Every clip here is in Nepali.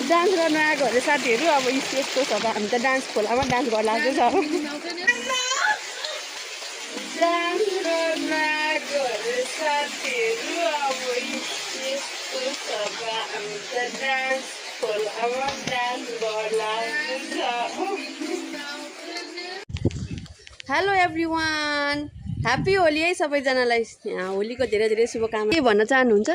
डान्स गर्न आएको अरे साथीहरू। अब यस्तो छ अब हामी त डान्स खोलामा डान्स गर्न लाग्छ। डान्स गर्न आएको अरे साथीहरू। अब यस्तो छ हामी त डान्स खोलामा डान्स गर्न लाग्छ। हेलो एभ्रिवान, ह्याप्पी होली है सबैजनालाई। होलीको धेरै धेरै शुभकामना। के भन्न चाहनुहुन्छ?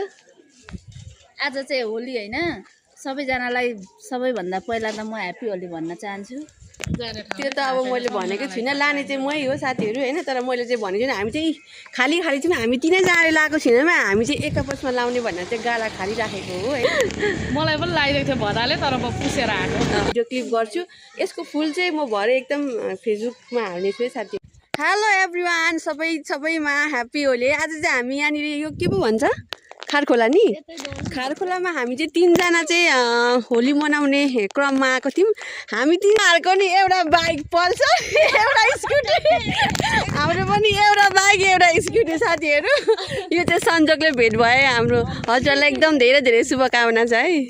आज चाहिँ होली हैन, सबैजनालाई सबैभन्दा पहिला त म ह्याप्पी होली भन्न चाहन्छु। त्यो त अब मैले भनेको छुइनँ, लाने चाहिँ मै हो साथीहरू हैन। तर मैले चाहिँ भनेको छैन, हामी चाहिँ खाली चाहिँ हामी तिनैजनाले लगाएको छैनौँ। हामी चाहिँ एक आपसमा लाउने भनेर चाहिँ गाला खाली राखेको हो है। मलाई पनि लागिरहेको थियो भदाले, तर म पुसेर आएको। भिडियो क्लिप गर्छु। यसको फुल चाहिँ म भरे एकदम फेसबुकमा हाल्नेछु है साथी। हेलो एभ्रिवान, सबैमा ह्याप्पी होली। आज चाहिँ हामी यहाँनिर यो के पो भन्छ खारखोला नि, खारखोलामा हामी चाहिँ तिनजना चाहिँ होली मनाउने क्रममा आएको थियौँ। हामी तिनीहरूको नि एउटा बाइक पल्सर, एउटा स्कुटी, हाम्रो पनि एउटा बाइक एउटा स्कुटी साथीहरू। यो चाहिँ संजोगले भेट भयो हाम्रो। हजुरलाई एकदम धेरै धेरै शुभकामना छ है।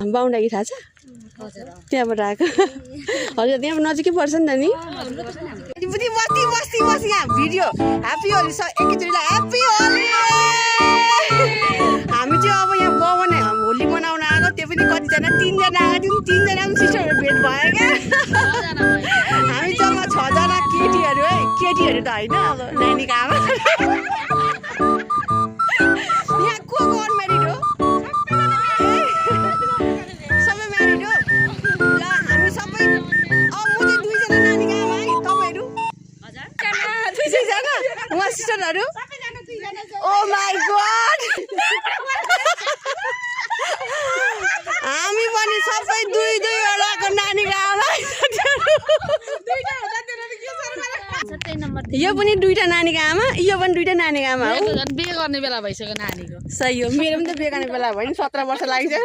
बाहुन थाहा छ? त्यहाँबाट आएको हजुर, त्यहाँ नजिकै पर्छ नि त नि। बस्ती यहाँ भिडियो ह्याप्पी होली एकैचोटिलाई ह्याप्पी होली। हामी चाहिँ अब यहाँ बवन होली मनाउन आएको, त्यो पनि कतिजना तिनजना आएको थियौँ। तिनजना पनि सिस्टरहरू भेट भयो क्या। हामी जम्मा 6 जना केटीहरू है, केटीहरू त होइन अब नानीको आमा। यहाँ को अनम्यारिड हो? सबै म्यारिड हो। ल हामी सबै अब म चाहिँ 2 जना नानीको आमा है। तपाईँहरू 2 जना उहाँ सिस्टरहरू? ओ माई गॉड, हामी पनि सबै 2-2वटाको नानीको आमा। यो पनि 2टा नानीको आमा, यो पनि 2टा नानीको आमा हो। बिहे गर्ने बेला भइसक्यो नानीको। सही हो, मेरो पनि त बिहे गर्ने बेला भयो नि, 17 वर्ष लाग्यो।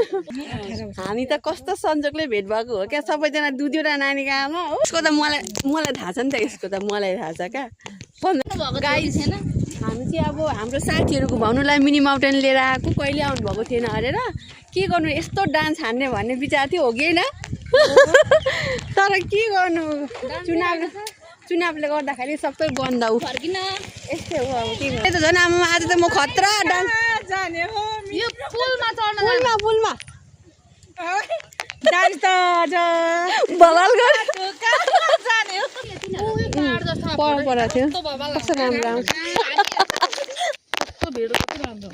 हामी त कस्तो संजोगले भेट भएको हो क्या, सबैजना 2-2वटा नानीको आमा हो। यसको त मलाई थाहा छ नि त, यसको त मलाई थाहा छ क्या। गाइस, हामी चाहिँ अब हाम्रो साथीहरू घुमाउनुलाई मिनी माउन्टेन लिएर आएको, कहिले आउनुभएको थिएन अरे र। के गर्नु, यस्तो डान्स हान्ने भन्ने विचार थियो हो कि होइन? तर के गर्नु, चुनावले गर्दाखेरि सबै बन्द हो। यस्तै हो अब के गर्नु। झन् आमा आज त म खतरा डान्स जाने हो। यो पुलमा चढ्न, पुलमा डान्स त बवाल गर जाने हो। परम्परा थियो, कस्तो राम्रो आउँछ। भिडियो कति राम्रो।